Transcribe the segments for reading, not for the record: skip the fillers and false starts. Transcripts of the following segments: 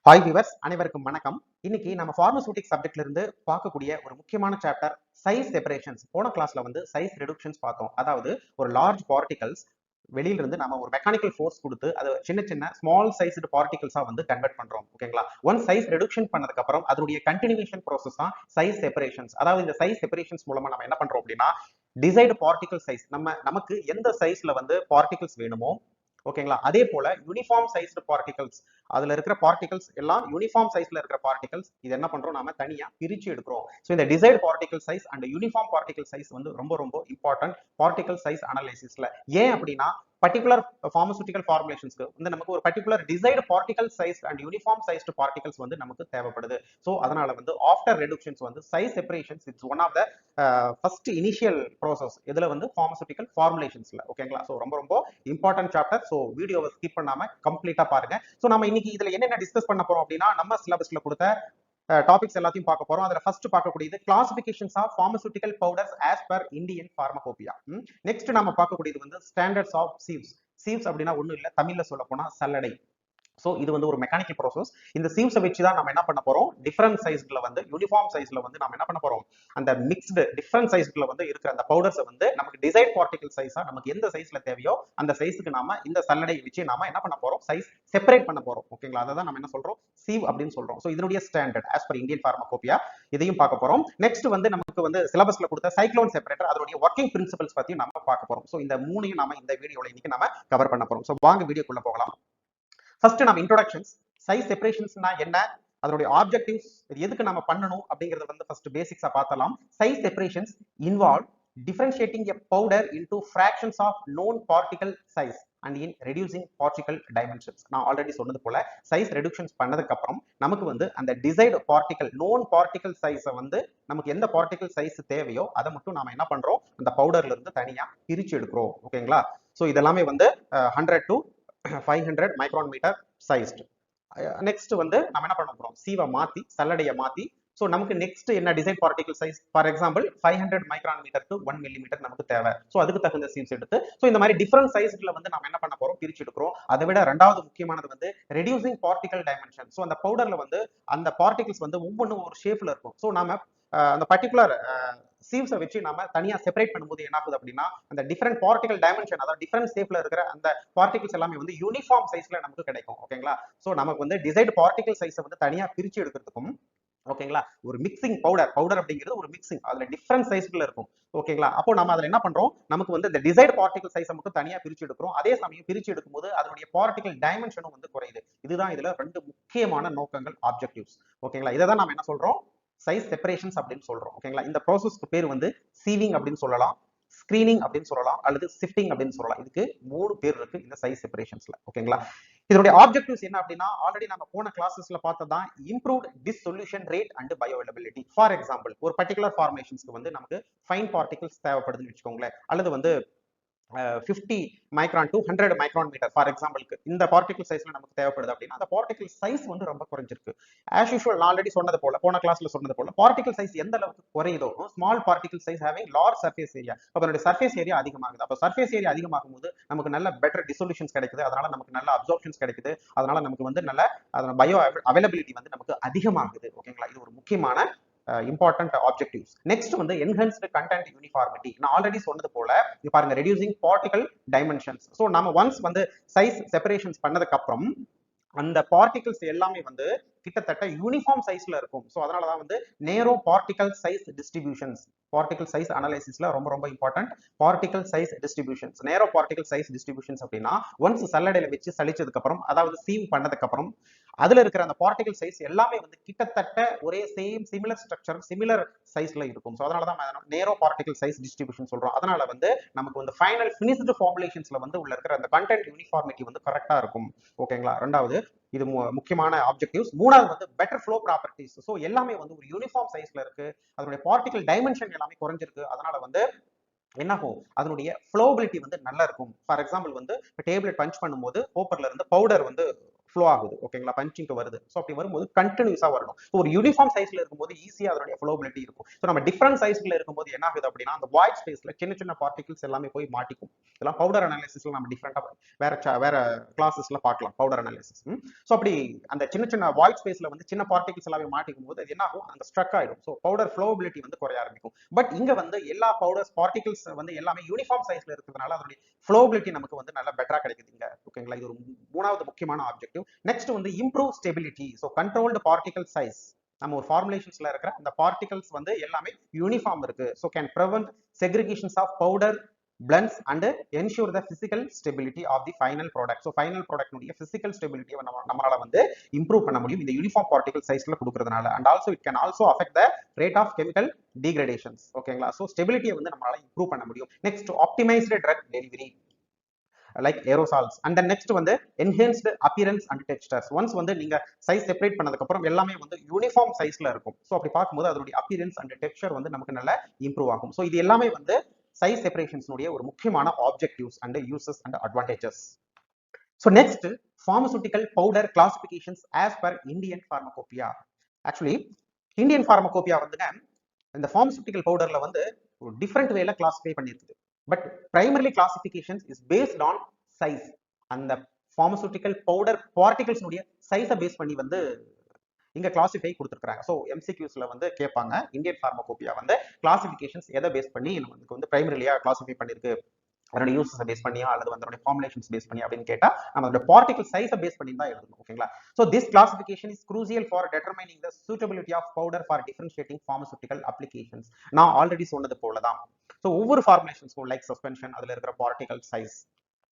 Hi viewers, அனைவருக்கும் வணக்கம். இன்னைக்கு நம்ம பார்மசூட்டிக் சப்ஜெக்ட்ல இருந்து பார்க்கக்கூடிய ஒரு முக்கியமான சாப்டர் சைஸ் செப்பரேஷன்ஸ். போன கிளாஸ்ல வந்து சைஸ் ரெடுக்ஷன்ஸ் பார்த்தோம். அதாவது ஒரு லார்ஜ் பார்ட்டிகல்ஸ் வெளியில இருந்து நம்ம ஒரு மெக்கானிக்கல் ஃபோர்ஸ் கொடுத்து அது சின்ன சின்ன ஸ்மால் சைஸ்டு பார்ட்டிகல்ஸா வந்து கன்வெர்ட் பண்றோம். ஓகேங்களா? ஒன் சைஸ் ரெடுக்ஷன் பண்ணதுக்கு அப்புறம் அதனுடைய கண்டினியூஷன் ப்ராசஸ் தான் சைஸ் செப்பரேஷன்ஸ். அதாவது இந்த சைஸ் செப்பரேஷன்ஸ் மூலமா நம்ம என்ன பண்றோம் அப்படின்னா, டிசைடு பார்ட்டிகல் சைஸ் நமக்கு எந்த சைஸ்ல வந்து பார்ட்டிகல்ஸ் வேணுமோ, ஓகேங்களா, அதே போல யூனிஃபார்ம் சைஸ்டு பார்ட்டிகல்ஸ், அதுல இருக்கிற பார்ட்டிகல்ஸ் எல்லாம் யூனிஃபார்ம் சைஸ்ல இருக்கிற பார்ட்டிகல்ஸ், இது என்ன பண்றோம், நாம தனியா பிரிச்சு எடுக்கிறோம். ஸோ இந்த decide particle size and uniform particle size வந்து ரொம்ப ரொம்ப இம்பார்ட்டன்ட் பார்ட்டிகல் சைஸ் அனலைசிஸ்ல. ஏன் அப்படின்னா, பர்டிகுலர் பார்மசூட்டிக்கல் ஃபார்முலேஷன்ஸ்க்கு வந்து நமக்கு ஒரு particular desired particle size and uniform sized particles வந்து நமக்கு தேவைப்படுது. ஸோ அதனால வந்து ஆஃப்டர் ரெடுக்ஷன்ஸ் வந்து size separations it's one of the first initial process இதுல வந்து பார்மசூட்டிக்கல் ஃபார்முலேஷன்ஸ்ல. ஓகேங்களா? ஸோ ரொம்ப ரொம்ப இம்பார்ட்டன்ட் சாப்டர். ஸோ வீடியோவை ஸ்கிப் பண்ணாம கம்ப்ளீட்டா பாருங்க. ஸோ நம்ம இன்னைக்கு இதுல என்னென்ன டிஸ்கஸ் பண்ண போறோம் அப்படின்னா, நம்ம சிலபஸ்ல கொடுத்த டாபிக்ஸ் எல்லாத்தையும் பார்க்க போறோம். அதுல ஃபர்ஸ்ட் பார்க்கக்கூடியது classifications of pharmaceutical powders as per Indian pharmacopoeia. Next நம்ம பார்க்கக்கூடியது வந்து ஸ்டாண்டர்ட்ஸ் ஆஃப் சீவ்ஸ். சீவ்ஸ் அப்படின்னா ஒண்ணும் இல்ல, தமிழ்ல சொல்ல போனா சல்லடை. ஸோ இது வந்து ஒரு மெக்கானிக்கல் ப்ராசஸ். இந்த சீவ்ஸை வச்சு தான் நம்ம என்ன பண்ண போறோம், டிஃபரண்ட் சைஸ்ல வந்து யூனிஃபார்ம் சைஸ்ல வந்து நம்ம என்ன பண்ண போறோம், அந்த மிக்ஸ்டு டிஃபரண்ட் சைஸ்ல வந்து இருக்கிற அந்த பவுடர்ஸை வந்து நமக்கு டிசைட் பார்ட்டிகல் சைஸா நமக்கு எந்த சைஸ்ல தேவையோ அந்த சைஸுக்கு நாம இந்த சல்லடை வச்சு நாம என்ன பண்ண போறோம், சைஸ் செப்பரேட் பண்ண போறோம். ஓகேங்களா? அதை தான் நம்ம என்ன சொல்றோம், சீவ் அப்படின்னு சொல்றோம். ஸோ இதனுடைய ஸ்டாண்டர்ட் ஆஸ் பர் இந்தியன் பார்மகோபியா, இதையும் பார்க்க போறோம். நெக்ஸ்ட் வந்து நமக்கு வந்து சிலபஸ்ல கொடுத்த சைக்ளோன் செப்பரேட்டர், அதனுடைய ஒர்க்கிங் பிரின்சிபல்ஸ் பத்தி நம்ம பார்க்க போறோம். ஸோ இந்த மூணையும் நாம இந்த வீடியோல இன்னைக்கு நம்ம கவர் பண்ண போறோம். ஸோ வாங்க வீடியோக்குள்ள போகலாம். ஃபர்ஸ்ட் நம்ம இன்ட்ரோடக்ஷன்ஸ், சைஸ் செப்பரேஷன்ஸ்னா என்ன, அதனுடைய ஆப்ஜெக்டிவ்ஸ், எதுக்கு நம்ம பண்ணணும் அப்படிங்கறது வந்து ஃபர்ஸ்ட் பேசிக்ஸா பார்த்தலாம். Size separations involve differentiating a powder into fractions of known particle size and in reducing particle dimensions. நான் ஆல்ரெடி சொன்னது போல சைஸ் ரெடுக்ஷன்ஸ் பண்ணதுக்கு அப்புறம் நமக்கு வந்து அந்த டிசைடு பார்ட்டிகல் நோன் பார்ட்டிகல் சைஸை வந்து நமக்கு எந்த பார்ட்டிகல் சைஸ் தேவையோ அதை மட்டும் நாம என்ன பண்றோம், அந்த பவுடர்ல இருந்து தனியா பிரிச்சு எடுக்கிறோம். ஓகேங்களா? ஸோ இதெல்லாமே வந்து 100 to 500 micron metre sized. Next வந்து நம்ம என்ன பண்ண போறோம், சீவை மாத்தி சல்லடையை மாத்தி, ஸோ நமக்கு நெக்ஸ்ட் என்ன design particle size, for example 500 micron metre to 1 millimetre நமக்கு தேவை. ஸோ அதுக்கு தகுந்த சீவ்ஸ் எடுத்து ஸோ இந்த மாதிரி டிஃபரண்ட் சைஸ்ல வந்து நம்ம என்ன பண்ண போறோம், பிரிச்சு எடுக்கிறோம். அதை விட ரெண்டாவது முக்கியமானது வந்து ரெடியூசிங் பார்ட்டிகல் டைமென்ஷன். ஸோ அந்த பவுடர்ல வந்து அந்த பார்ட்டிகல்ஸ் வந்து ஒவ்வொன்றும் ஒரு ஷேப்ல இருக்கும். ஸோ நாம அந்த பர்டிகுலர் சீவ்ஸை வச்சு நாம தனியா செப்பரேட் பண்ணும்போது என்ன ஆகுது அப்படின்னா, அந்த டிஃபரெண்ட் பார்ட்டிகல் டைமென்ஷன், அதாவது டிஃபரெண்ட் ஷேப்ல இருக்கிற அந்த பார்ட்டிகல்ஸ் எல்லாமே வந்து யூனிஃபார்ம் சைஸ்ல நமக்கு கிடைக்கும். ஓகேங்களா? ஸோ நமக்கு வந்து டிசைடு பார்ட்டிகல் சைஸை வந்து தனியா பிரிச்சு எடுக்கிறதுக்கும், ஓகேங்களா, ஒரு மிக்சிங் பவுடர் அப்படிங்கிறது ஒரு மிக்சிங், அதுல டிஃபரண்ட் சைஸ்ல இருக்கும். ஓகேங்களா? அப்போ நம்ம அதுல என்ன பண்றோம், நமக்கு வந்து இந்த டிசைடு பார்ட்டிகல் சைஸை மட்டும் தனியா பிரிச்சு எடுக்கிறோம். அதே சமயம் பிரிச்சு எடுக்கும்போது அதனுடைய பார்ட்டிகல் டைமென்ஷனும் வந்து குறையுது. இதுதான் இதுல ரெண்டு முக்கியமான நோக்கங்கள், ஆப்ஜெக்டிவ்ஸ். ஓகேங்களா? இதை தான் நம்ம என்ன சொல்றோம், சைஸ் செப்பரேஷன்ஸ் அப்படின்னு சொல்றோம். ஓகேங்களா? இந்த ப்ராசஸ்க்கு பேர் வந்து சீவிங் அப்படின்னு சொல்லலாம், ஸ்கிரீனிங் அப்படின்னு சொல்லலாம், அல்லது சிஃப்டிங் அப்படின்னு சொல்லலாம். இதுக்கு 3 பேர் இருக்கு இந்த சைஸ் செப்பரேஷன்ஸ்ல. ஓகேங்களா? இதனுடைய ஆப்ஜெக்டிவ்ஸ் என்ன அப்படின்னா, ஆல்ரெடி நம்ம போன கிளாஸஸ்ல பார்த்ததான், improved dissolution rate and bioavailability. For example ஒரு பர்டிகுலர் ஃபார்மேஷன்ஸ்க்கு வந்து நமக்கு ஃபைன் பார்ட்டிகல்ஸ் தேவைப்படுதுன்னு வச்சுக்கோங்களேன், அல்லது வந்து 50 micron to 100 micron metre for எக்ஸாம்பிளுக்கு இந்த பார்ட்டிகல் சைஸ்ல நமக்கு தேவைப்படுது அப்படின்னா, அந்த பார்ட்டிகல் சைஸ் வந்து ரொம்ப குறைஞ்சிருக்கு. ஆஸ் யூஷுவல் நான் ஆல்ரெடி சொன்னது போல, போன கிளாஸ்ல சொன்னது போல, பார்ட்டிகல் சைஸ் எந்த அளவுக்கு குறையுதோ, small particle size having large surface area, அதனுடைய சர்ஃபேஸ் ஏரியா அதிகமாகுது. அப்போ சர்ஃபேஸ் ஏரியா அதிகமாகும் போது நமக்கு நல்ல பெட்டர் டிசொல்யூஷன்ஸ் கிடைக்குது, அதனால நமக்கு நல்ல அப்சார்ப்ஷன்ஸ் கிடைக்குது, அதனால நமக்கு வந்து நல்ல பயோ அவைலபிலிட்டி வந்து நமக்கு அதிகமாகுது. ஓகேங்களா? இது ஒரு முக்கியமான இம்பார்ட்டன்ட் ஆப்ஜெக்டிவ்ஸ். நெக்ஸ்ட் வந்து என்ஹான்ஸ்டு கண்டென்ட் யூனிஃபார்மிட்டி. நான் ஆல்ரெடி சொன்னது போல பாருங்க, ரெடியூசிங் பார்ட்டிகல் டைமென்ஷன்ஸ். ஸோ நம்ம ஒன்ஸ் வந்து சைஸ் செப்பரேஷன்ஸ் பண்ணதுக்கு அப்புறம் அந்த பார்ட்டிகல்ஸ் எல்லாமே வந்து கிட்டத்தட்ட யூனிஃபார்ம் சைஸ்ல இருக்கும். ஸோ அதனாலதான் வந்து narrow particle size distributions, particle size அனலைசிஸ்ல ரொம்ப ரொம்ப important particle size distributions. Narrow particle size distributions அப்படின்னா, ஒன்ஸ் சல்லடையில வச்சு சலிச்சதுக்கு அப்புறம், அதாவது சீவ் பண்ணதுக்கு அப்புறம், அதுல இருக்கிற அந்த பார்ட்டிகல் சைஸ் எல்லாமே வந்து கிட்டத்தட்ட ஒரே சேம் சிமிலர் ஸ்ட்ரக்சர் சிமிலர் சைஸ்ல இருக்கும். ஸோ அதனாலதான் நேரோ பார்ட்டிகல் சைஸ் டிஸ்ட்ரிபியூஷன் சொல்றோம். அதனால வந்து நமக்கு வந்து ஃபைனல் ஃபினிஷ்டு ஃபார்முலேஷன்ஸ்ல வந்து உள்ள இருக்கிற அந்த கண்டென்ட் யூனிஃபார்மிட்டி வந்து கரெக்டா இருக்கும். ஓகேங்களா? ரெண்டாவது இது முக்கியமான ஆப்ஜெக்டிவ்ஸ். மூணாவது வந்து பெட்டர் ஃப்ளோ ப்ராப்பர்ட்டிஸ். ஸோ எல்லாமே வந்து ஒரு யூனிஃபார்ம் சைஸ்ல இருக்கு, அதனுடைய பார்ட்டிகல் டைமென்ஷன் எல்லாமே குறைஞ்சிருக்கு, அதனால வந்து என்னாகும், அதனுடைய ஃப்ளோபிலிட்டி வந்து நல்லா இருக்கும். ஃபார் எக்ஸாம்பிள் வந்து டேப்லெட் பஞ்ச் பண்ணும்போது பேப்பர்ல இருந்து பவுடர் வந்து ஃப்ளோ ஆகுது. ஓகேங்களா, பஞ்சிங்க்கு வருது. ஸோ அப்படி வரும்போது கண்டினியூஸா வரணும். ஸோ ஒரு யூனிஃபார்ம் சைஸ்ல இருக்கும்போது ஈஸியா அதனுடைய ஃப்ளோபிலிட்டி இருக்கும். ஸோ நம்ம டிஃபரண்ட் சைஸ்ல இருக்கும்போது என்ன ஆகுது அப்படின்னா, அந்த வாய்ட் ஸ்பேஸ்ல சின்ன சின்ன பார்ட்டிகல்ஸ் எல்லாமே போய் மாட்டிக்கும். இதெல்லாம் பவுடர் அனாலிசிஸ்ல நம்ம டிஃபரெண்டா வேற கிளாஸஸ்ல பார்க்கலாம் பவுடர் அனாலிசிஸ். ஸோ அப்படி அந்த சின்ன சின்ன வாய்ட் ஸ்பேஸ்ல வந்து சின்ன பார்ட்டிகல்ஸ் எல்லாமே மாட்டிக்கும் போது அது என்ன ஆகும், அந்த ஸ்ட்ரக் ஆயிடும். ஸோ பவுடர் ஃப்ளோபிலிட்டி வந்து குறைய ஆரம்பிக்கும். பட் இங்க வந்து எல்லா பவுடர்ஸ் பார்ட்டிகல்ஸ் வந்து எல்லாமே யூனிஃபார்ம் சைஸ்ல இருக்கிறதுனால அதனுடைய ஃப்ளோபிலிட்டி நமக்கு வந்து நல்லா பெட்டரா கிடைக்குதுங்க. ஓகேங்களா, இது ஒரு மூணாவது முக்கியமான ஆப்ஜெக்டிவ். நெக்ஸ்ட் வந்து improve stability. So controlled particle size. நம்ம ஒரு ஃபார்முலேஷன்ஸ்ல இருக்கிற அந்த பார்ட்டிகல்ஸ் வந்து எல்லாமே யூனிஃபார்ம் இருக்கு. So can prevent segregations of powder blends and ensure the physical stability of the final product. So final product உடைய physical stability நம்மளால வந்து improve பண்ண முடியும் இந்த யூனிஃபார்ம் பார்ட்டிகல் சைஸ்ல கொடுக்கிறதுனால. and also it can also affect the rate of chemical degradations. ஓகேங்களா, so stability வந்து நம்மளால improve பண்ண முடியும். next optimized drug delivery like aerosols. and then next வந்து enhanced appearance and textures. once வந்து நீங்க சைஸ் செப்பரேட் பண்ணதுக்கு அப்புறம் எல்லாமே வந்து யூனிஃபார்ம் சைஸ்ல இருக்கும். ஸோ அப்படி பார்க்கும்போது அதோட appearance and texture வந்து நமக்கு நல்லா இம்ப்ரூவ் ஆகும். ஸோ இது எல்லாமே வந்து சைஸ் செப்பரேஷன்ஸ் ஒரு முக்கியமான objectives and uses and advantages. So next pharmaceutical powder classifications as per Indian Pharmacopoeia. Actually Indian pharmacopoeia வந்துங்க இந்த pharmaceutical பவுடர்ல வந்து ஒரு டிஃப்ரெண்ட் வேல கிளாசிஃபை பண்ணியிருக்குது. But primarily classifications is based on size. அந்த pharmaceutical பவுடர் பார்ட்டிகல்ஸ் சைஸை பேஸ் பண்ணி வந்து இங்க கிளாசிஃபை கொடுத்துருக்காங்க. ஸோ எம்சிக்யூஸ்ல வந்து கேட்பாங்க இந்தியன் ஃபார்மகோபியா வந்து கிளாசிஃபிகேஷன்ஸ் எதை பேஸ் பண்ணி நமக்கு வந்து பிரைமரிலியா கிளாசிஃபை பண்ணிருக்கு, அதோட யூசஸ் பேஸ் பண்ணியா அல்லது வந்து அதோட ஃபார்முலேஷன்ஸ் பேஸ் பண்ணி அப்படின்னு கேட்டா நம்ம அதோட பார்ட்டிகல் சைஸை பேஸ் பண்ணி தான் எழுதணும். ஓகேங்களா, so this classification is crucial for determining the suitability of powder for differentiating pharmaceutical applications. நான் ஆல்ரெடி சொன்னது போலதான். ஸோ ஒவ்வொரு ஃபார்முலேஷன்ஸ்க்கும் லைக் சஸ்பென்ஷன் அதுல இருக்கிற பார்ட்டிகல் சைஸ்,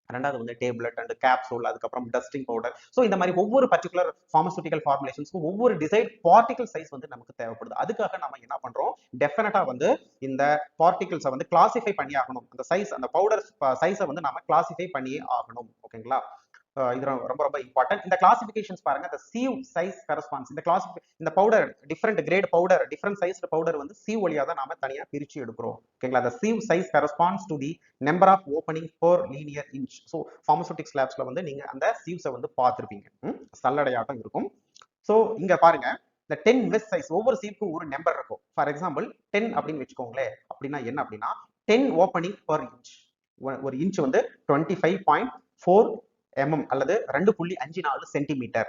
ரெண்டாவது வந்து டேப்லெட் அண்ட் கேப்சூல், அதுக்கப்புறம் டஸ்டிங் பவுடர். ஸோ இந்த மாதிரி ஒவ்வொரு பர்டிகுலர் ஃபார்மசூட்டிக்கல் ஃபார்முலேஷன்ஸ்க்கும் ஒவ்வொரு டிசைட் பார்ட்டிகல் சைஸ் வந்து நமக்கு தேவைப்படுது. அதுக்காக நம்ம என்ன பண்றோம், டெஃபினட்டா வந்து இந்த பார்ட்டிகல்ஸை வந்து கிளாசிஃபை பண்ணி ஆகணும். அந்த சைஸ், அந்த பவுடர் சைஸை வந்து நம்ம கிளாசிஃபை பண்ணியே ஆகணும். ஓகேங்களா, இது ரொம்ப ரொம்ப இம்பார்ட்டன்ட். இந்த கிளாசிஃபிகேஷன்ஸ் பாருங்க, இந்த சீவ் சைஸ் கரஸ்பான்ஸ். இந்த powder different grade powder, different sized powder வந்து சீவ் வழியா தான் நாம தனியா பிரிச்சு எடுக்கிறோம். ஓகேங்களா, the sieve size corresponds to the number of opening per linear inch. So pharmaceutics labsல வந்து நீங்க அந்த சீவ்ஸை வந்து பார்த்துருப்பீங்க, சல்லடையாட்டம் இருக்கும். ஸோ இங்க பாருங்க, இந்த 10 வெஸ்ட் சைஸ், ஒவ்வொரு சீவுக்கும் ஒரு நம்பர் இருக்கும். ஃபார் எக்ஸாம்பிள் 10 அப்படின்னு வச்சுக்கோங்களேன். அப்படின்னா என்ன அப்படின்னா 10 ஓப்பனிங் பர் இன்ச். ஒரு இன்ச் வந்து 25.4 mm அல்லது 2.54 சென்டிமீட்டர்.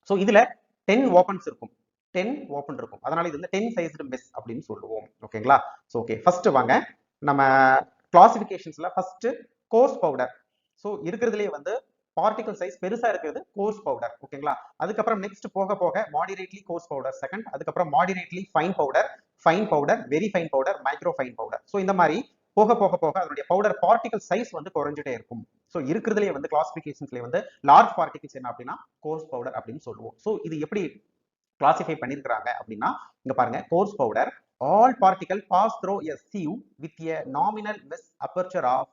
ஸோ இதுல 10 ஓப்பன்ஸ் இருக்கும், 10 ஓப்பன் இருக்கும். அதனால இது வந்து 10 சைஸ்டு மெஸ் அப்படின்னு சொல்லுவோம். ஓகேங்களா, ஸோ ஓகே, ஃபர்ஸ்ட் வாங்க நம்ம கிளாசிஃபிகேஷன்ஸ்ல ஃபர்ஸ்ட் கோர்ஸ் பவுடர். ஸோ இருக்கிறதுலேயே வந்து பார்ட்டிகல் சைஸ் பெருசா இருக்கிறது கோர்ஸ் பவுடர். ஓகேங்களா, அதுக்கப்புறம் நெக்ஸ்ட் போக போக மாடரேட்லி கோர்ஸ் பவுடர் செகண்ட், அதுக்கப்புறம் moderately fine powder, very fine powder, micro fine powder. So இந்த மாதிரி போக போக போக அதனுடைய பவுடர் பார்ட்டிகல் சைஸ் வந்து குறைஞ்சிட்டே இருக்கும். ஸோ இருக்கிறதுலேயே வந்து கிளாசிஃபிகேஷன்ஸ்லேயே வந்து லார்ஜ் பார்ட்டிகல்ஸ் என்ன அப்படின்னா கோர்ஸ் பவுடர் அப்படின்னு சொல்லுவோம். ஸோ இது எப்படி கிளாசிஃபை பண்ணிருக்காங்க அப்படின்னா இங்க பாருங்க, course powder all particle pass through a sieve with a nominal mesh aperture of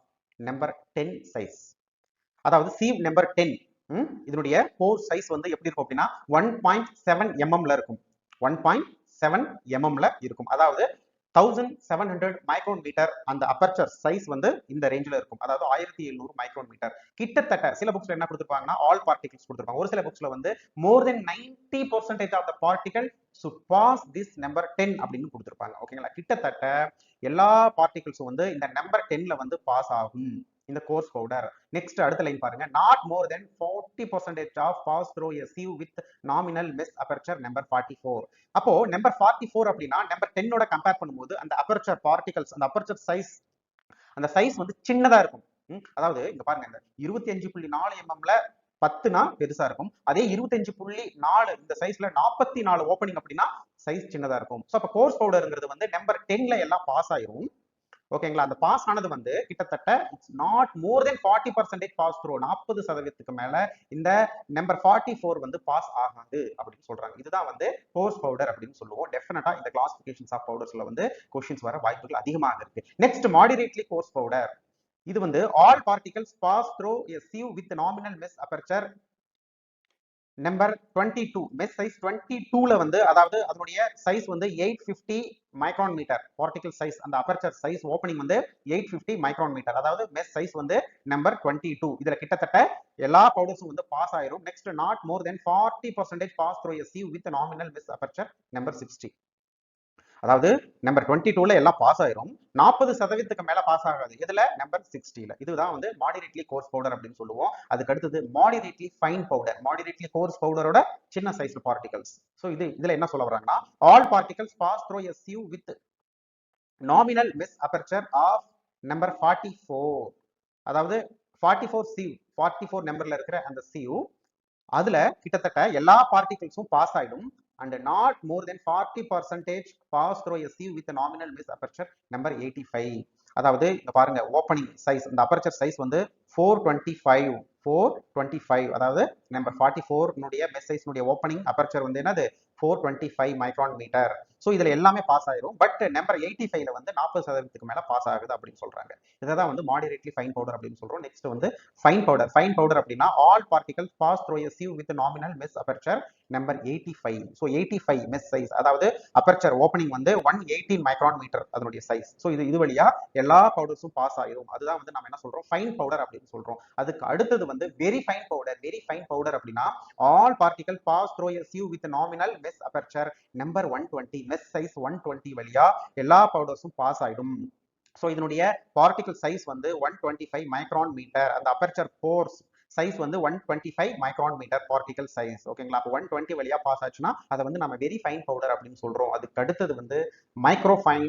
number 10 size. அதாவது sieve number 10 இதனுடைய pore size வந்து எப்படி இருக்கும் அப்படின்னா 1.7 mm ல இருக்கும். 1.7 mm ல இருக்கும். அதாவது 1700 மைக்ரோன் மீட்டர் அந்த அபர்ச்சர் சைஸ் வந்து இந்த ரேஞ்சில் இருக்கும். அதாவது 1700 மைக்ரோன் மீட்டர் கிட்டத்தட்ட. சில புக்ஸ்ல என்ன கொடுத்துருப்பாங்கன்னா ஆல் பார்ட்டிகல்ஸ் கொடுத்துருப்பாங்க. ஒரு சில புக்ஸ்ல வந்து more than 90% of the particle should pass this number 10 அப்படின்னு கொடுத்துருப்பாங்க. ஓகேங்களா, கிட்டத்தட்ட எல்லா பார்ட்டிகல்ஸும் வந்து இந்த நம்பர் 10ல வந்து பாஸ் ஆகும் இந்த கோர்ஸ் பவுடர். நெக்ஸ்ட் அடுத்த லைன் பாருங்க, not more than 40% of pass through a sieve with nominal mesh aperture number 44. அப்போ நம்பர் 44 அப்படின்னா நம்பர் 10ஓட கம்பேர் பண்ணும்போது அந்த அபர்ச்சர் பார்ட்டிகல்ஸ், அந்த அபர்ச்சர் சைஸ், அந்த சைஸ் வந்து சின்னதா இருக்கும். அதாவது இங்க பாருங்க, இந்த 25.4 mmல 10னா பெருசா இருக்கும். அதே 25.4 இந்த சைஸ்ல 44 ஓப்பனிங் அப்படின்னா சைஸ் சின்னதா இருக்கும். ஸோ அப்போ கோர்ஸ் பவுடர்ங்கிறது வந்து நம்பர் 10ல எல்லாம் பாஸ் ஆயிரும். ஓகேங்களா, அந்த பாஸ் ஆனது வந்து கிட்டத்தட்ட it's not more than 40% pass through, 40% மேல இந்த நம்பர் 44 வந்து பாஸ் ஆகாது அப்படின்னு சொல்றாங்க. இதுதான் வந்து கோர்ஸ் பவுடர் அப்படின்னு சொல்லுவோம். டெஃபினட்டா இந்த கிளாசிஃபிகேஷன்ஸ் ஆஃப் பவுடர்ஸ்ல வந்து கொஸ்டின்ஸ் வர வாய்ப்புகள் அதிகமாக இருக்கு. Next moderately coarse powder. இது வந்து all particles pass through a sieve with nominal mesh aperture number 22 mesh size 22ல வந்து அதாவது அதனுடைய சைஸ் வந்து 850 மைக்ரான் மீட்டர் பார்ட்டிகல் சைஸ் அந்த அபர்ச்சர் சைஸ் ஓப்பனிங் வந்து 850 மைக்ரான் மீட்டர் அதாவது மெஸ் சைஸ் வந்து நம்பர் 22 இதுல கிட்டத்தட்ட எல்லா பவுடர்ஸும் வந்து பாஸ் ஆயிரும் next not more than 40% pass through a sieve with nominal mesh aperture number 60 அதாவது நம்பர் 22ல எல்லாம் பாஸ் ஆயிரும் 40% மேல பாஸ் ஆகாது இதுல நம்பர் 60ல இதுதான் வந்து மாடரேட்லி கோர்ஸ் பவுடர் அப்படின்னு சொல்லுவோம் அதுக்கு அடுத்தது moderately fine powder moderately coarse பவுடரோட சின்ன சைஸ் பார்ட்டிகல்ஸ் சோ இதுல என்ன சொல்ல வராங்கன்னா all particles pass through a sieve with nominal mesh aperture of number 44 அதாவது 44 sieve 44 நம்பர்ல இருக்கிற அந்த sieve அதுல கிட்டத்தட்ட எல்லா பார்ட்டிகல்ஸும் பாஸ் ஆயிடும் and not more than 40% pass through a sieve with a nominal miss aperture number 85 அதாவது இங்க பாருங்க ஓப்பனிங் சைஸ் இந்த அபர்ச்சர் சைஸ் வந்து 425 அதாவது நம்பர் 44 னுடைய மெஸ் சைஸ் னுடைய ஓப்பனிங் அபர்ச்சர் வந்து என்னது 425 மைக்ரான் மீட்டர் சோ இதுல எல்லாமே பாஸ் ஆயிரும் பட் நம்பர் 85ல வந்து 40% மேல பாஸ் ஆகுது அப்படின்னு சொல்றாங்க இததான் வந்து மாடரேட்லி ஃபைன் பவுடர் அப்படின்னு சொல்றோம் நெக்ஸ்ட் வந்து ஃபைன் பவுடர் அப்படின்னா all particles pass through a sieve with nominal miss aperture number 85 so 85 mesh size அதாவது அபர்ச்சர் ஓப்பனிங் வந்து 118 மைக்ரான் மீட்டர் அதனுடைய சைஸ் சோ இது வழியா எல்லா பவுடர்ஸும் பாஸ் ஆயிரும் அதுதான் வந்து நம்ம என்ன சொல்றோம் ஃபைன் பவுடர் அப்படின்னு சொல்றோம் அதுக்கு அடுத்தது வந்து வெரி ஃபைன் பவுடர் அப்படின்னா all particle pass through a sieve with nominal miss aperture number 120 mesh size 120 வழியா எல்லா பவுடர்ஸும் பாஸ் ஆயிடும் சோ இதனுடைய பார்ட்டிகல் சைஸ் வந்து 125 மைக்ரான் மீட்டர் அந்த அபர்ச்சர் போர்ஸ் சைஸ் வந்து 125 மைக்ரான் மீட்டர் பார்ட்டிகல் சைஸ் ஓகேங்களா அப்போ 120 வழியா பாஸ் ஆச்சுன்னா அதை வந்து நம்ம வெரி ஃபைன் பவுடர் அப்படின்னு சொல்றோம் அதுக்கு அடுத்தது வந்து மைக்ரோ ஃபைன்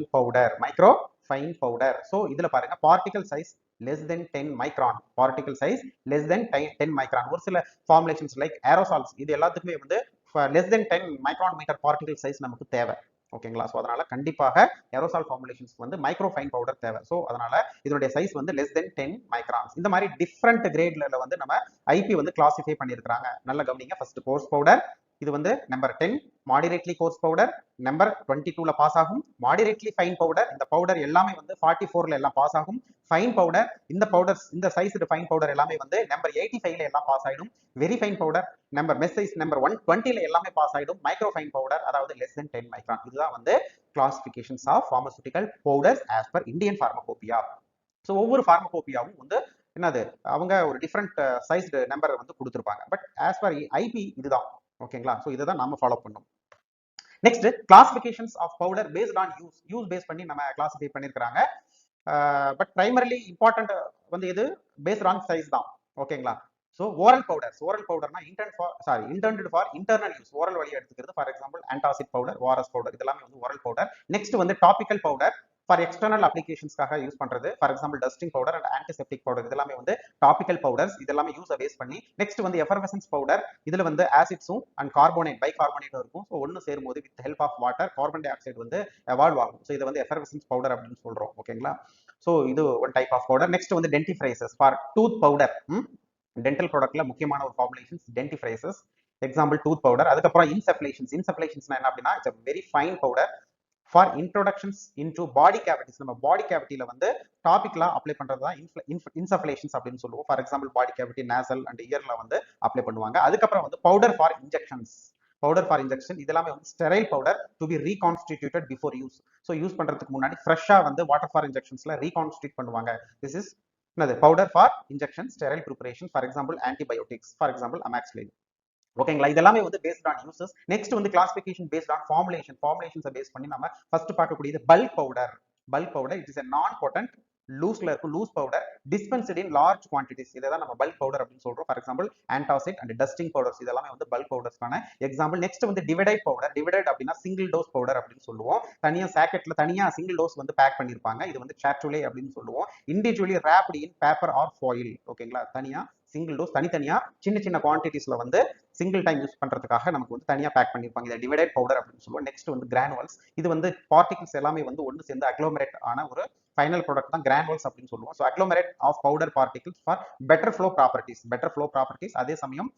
பவுடர் சோ இதுல பாருங்க particle size less than 10 micron particle size less than 10 micron ஒரு சில ஃபார்முலேஷன்ஸ் லைக் ஏரோசால்ஸ் இது எல்லாத்துக்குமே வந்து less than 10 micron metre particle size நமக்கு தேவை ஓகேங்களா சோ அதனால கண்டிப்பாக ஏரோசால் ஃபார்முலேஷன்ஸ்க்கு வந்து மைக்ரோ ஃபைன் பவுடர் தேவை சோ அதனால இதனுடைய சைஸ் வந்து less than 10 மைக்ரான்ஸ் இந்த மாதிரி டிஃபரண்ட் கிரேட்ல வந்து நம்ம ஐபி வந்து கிளாசிஃபை பண்ணியிருக்காங்க நல்ல கவனிங்க ஃபர்ஸ்ட் கோர்ஸ் பவுடர் இது வந்து number 10 moderately coarse powder number 22ல பாஸ் ஆகும் மாடரேட்லி ஃபைன் பவுடர் இந்த பவுடர் எல்லாமே வந்து 44ல எல்லாம் பாஸ் ஆகும் ஃபைன் பவுடர் இந்த பவுடர்ஸ் இந்த சைஸ்டு ஃபைன் பவுடர் எல்லாமே வந்து நம்பர் 85ல எல்லாம் பாஸ் ஆயிடும் very fine powder number mesh size number 120ல எல்லாமே பாஸ் ஆயிடும் மைக்ரோ ஃபைன் பவுடர் அதாவது less than 10 மைக்ரான் இதுதான் வந்து classifications of pharmaceutical powders as per Indian pharmacopoeia so ஒவ்வொரு பார்மகோபியாவும் வந்து என்னது அவங்க ஒரு டிஃபரெண்ட் சைஸ்டு நம்பர் வந்து கொடுத்துருப்பாங்க பட் ஆஸ் பர் ஐபி இதுதான் ஓகேங்களா சோ இதை தான் நாம ஃபாலோ பண்ணோம் next classifications of powder based on use base பண்ணி நம்ம கிளாசிஃபை பண்ணிருக்காங்க பட் பிரைமரிலி இம்பார்ட்டன்ட் வந்து இது பேஸ்ட் ஆன் சைஸ் தான் ஓகேங்களா சோ ஓரல் பவுடர்னா intended for internal use oral வழியா எடுத்துக்கிறது ஃபார் எக்ஸாம்பிள் ஆன்டாசிட் பவுடர் வாரஸ் பவுடர் இதெல்லாம் வந்து ஓரல் பவுடர் நெக்ஸ்ட் வந்து டாபிக்கல் பவுடர் ஃபார் எக்ஸ்டர்னல் அப்ளிகேஷன்ஸ்க்காக யூஸ் பண்றது for example dusting powder and antiseptic powder இதெல்லாமே வந்து டாபிக்கல் பவுடர்ஸ் இதெல்லாமே யூஸை பேஸ் பண்ணி நெக்ஸ்ட் வந்து எஃபர்வசன்ஸ் பவுடர் இதுல வந்து ஆசிட்ஸும் அண்ட் கார்போனேட் பைகார்போனேட்டும் இருக்கும் ஸோ ஒன்று சேரும்போது with help of water carbon dioxide வந்து எவால்வ் ஆகும் ஸோ இதை வந்து எஃபர்வசன்ஸ் பவுடர் அப்படின்னு சொல்றோம் ஓகேங்களா ஸோ இது one type of powder next வந்து dentifrices for tooth powder dental ப்ராடக்ட்ல முக்கியமான ஒரு formulations dentifrices example tooth powder அதுக்கப்புறம் இன்சப்லேஷன்ஸ் என்ன அப்படின்னா it's very fine powder for introductions into body cavities நம்ம பாடி கேவிட்டியில வந்து டாபிக்லாம் அப்ளை பண்றது தான் இன்சப்லேஷன்ஸ் அப்படின்னு சொல்லுவோம் for example body cavity nasal and இயர்ல வந்து அப்ளை பண்ணுவாங்க அதுக்கப்புறம் வந்து பவுடர் ஃபார் இன்ஜெக்ஷன் இதெல்லாமே வந்து sterile powder to be reconstituted before use so use பண்றதுக்கு முன்னாடி ஃப்ரெஷ்ஷா வந்து வாட்டர் ஃபார் இன்ஜெக்ஷன்ஸ்ல ரீகான்ஸ்டியூட் பண்ணுவாங்க this is powder for injection sterile preparation for example antibiotics for example amoxicillin ஓகேங்களா இதெல்லாமே வந்து பேஸ்ட் ஆன் யூசஸ் நெக்ஸ்ட் வந்து கிளாசிஃபிகேஷன் பேஸ்ட் ஆன் ஃபார்முலேஷன்ஸை பேஸ் பண்ணி நம்ம ஃபர்ஸ்ட் பார்க்கக்கூடியது bulk powder it is a non potent லூஸ்ல இருக்கும் loose powder dispensed in large quantities இதை தான் நம்ம பல்க் பவுடர் அப்படின்னு சொல்றோம் for example antacid and dusting powders இதெல்லாமே வந்து பல்க் பவுடர்ஸ்க்கான எக்ஸாம்பிள் நெக்ஸ்ட் வந்து டிவைடைட் அப்படின்னா சிங்கிள் டோஸ் பவுடர் அப்படின்னு சொல்லுவோம் தனியா சாக்கெட்ல தனியா சிங்கிள் டோஸ் வந்து பேக் பண்ணிருப்பாங்க இது வந்து சார்ச்சுலே அப்படின்னு சொல்லுவோம் இண்டிவிஜுவலி ராப்ட் இன் பேப்பர் ஆர் ஃபாயில் ஓகேங்களா தனியா சிங்கிள் டோஸ் தனித்தனியா சின்ன குவான்டிட்டிஸ்ல வந்து சிங்கிள் டைம் யூஸ் பண்றதுக்காக நமக்கு வந்து தனியா பேக் பண்ணிருப்பாங்க இதை டிவைடட் பவுடர் அப்படின்னு சொல்லுவோம் நெக்ஸ்ட் வந்து கிரானுவல்ஸ் இது வந்து பார்ட்டிகல்ஸ் எல்லாமே வந்து ஒன்று சேர்ந்து அக்ளோமரேட் ஆன ஒரு ஃபைனல் ப்ராடக்ட் தான் கிரானுவல்ஸ் அப்படின்னு சொல்லுவோம் so agglomerate of powder particles for better flow properties அதே சமயம்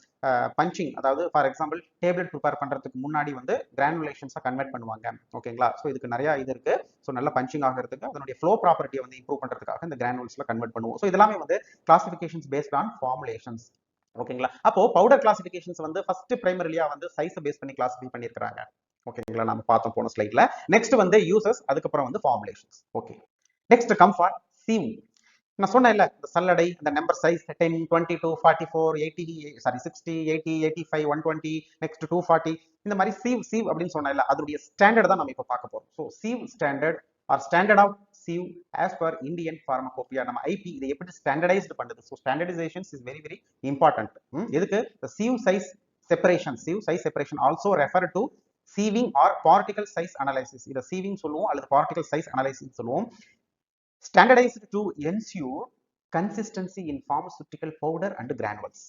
பஞ்சிங் அதாவது ஃபார் எக்ஸாம்பிள் டேப்லெட் ப்ரிப்பேர் பண்றதுக்கு முன்னாடி வந்து கிரானுலேஷன்ஸை கன்வெர்ட் பண்ணுவாங்க ஓகேங்களா ஸோ இதுக்கு நிறைய இது இருக்கு ஸோ நல்ல பஞ்சிங் ஆகிறதுக்கு அதனுடைய ஃப்ளோ ப்ராப்பர்ட்டியை வந்து இம்ப்ரூவ் பண்றதுக்காக இந்த கிரானுவல்ஸ்ல கன்வெர்ட் பண்ணுவோம் ஸோ இதெல்லாமே வந்து கிளாசிஃபிகேஷன்ஸ் பேஸ்ட் ஆன் ஃபார்முலேஷன்ஸ் ஓகேங்களா. அப்போ பவுடர் கிளாசிபிகேஷன்ஸ் வந்து ஃபர்ஸ்ட் பிரைமரிலியா வந்து சைஸ் பேஸ் பண்ணி கிளாசிஃபை பண்ணியிருக்காங்க. ஓகேங்களா, நம்ம பார்த்தோம் போன ஸ்லைட்ல. நெக்ஸ்ட் வந்து யூசஸ், அதுக்கப்புறம் வந்து formulations. Okay, next comfort sieve. நான் சொன்னேன்ல, இந்த சல்லடை, இந்த நம்பர் சைஸ் 10, 22, 44, 80, சாரி 60, 80, 85, 120, நெக்ஸ்ட் 240, இந்த மாதிரி சீவ் அப்படின்னு சொன்னேன்ல, அதோடைய ஸ்டாண்டர்ட் தான் நம்ம இப்போ பார்க்க போறோம். So sieve standard or standard of sieve as per Indian pharmacopoeia. நம்ம ஐபி இதை எப்படி ஸ்டாண்டர்டைஸ்டு பண்ணுது. So standardisations is very very important. எதுக்கு? Sieve size separation also refer to sieving or particle size analysis. இதை சீவிங் சொல்லுவோம் அல்லது particle size analysis சொல்லுவோம். Standardized to ensure consistency in pharmaceutical powder and granules.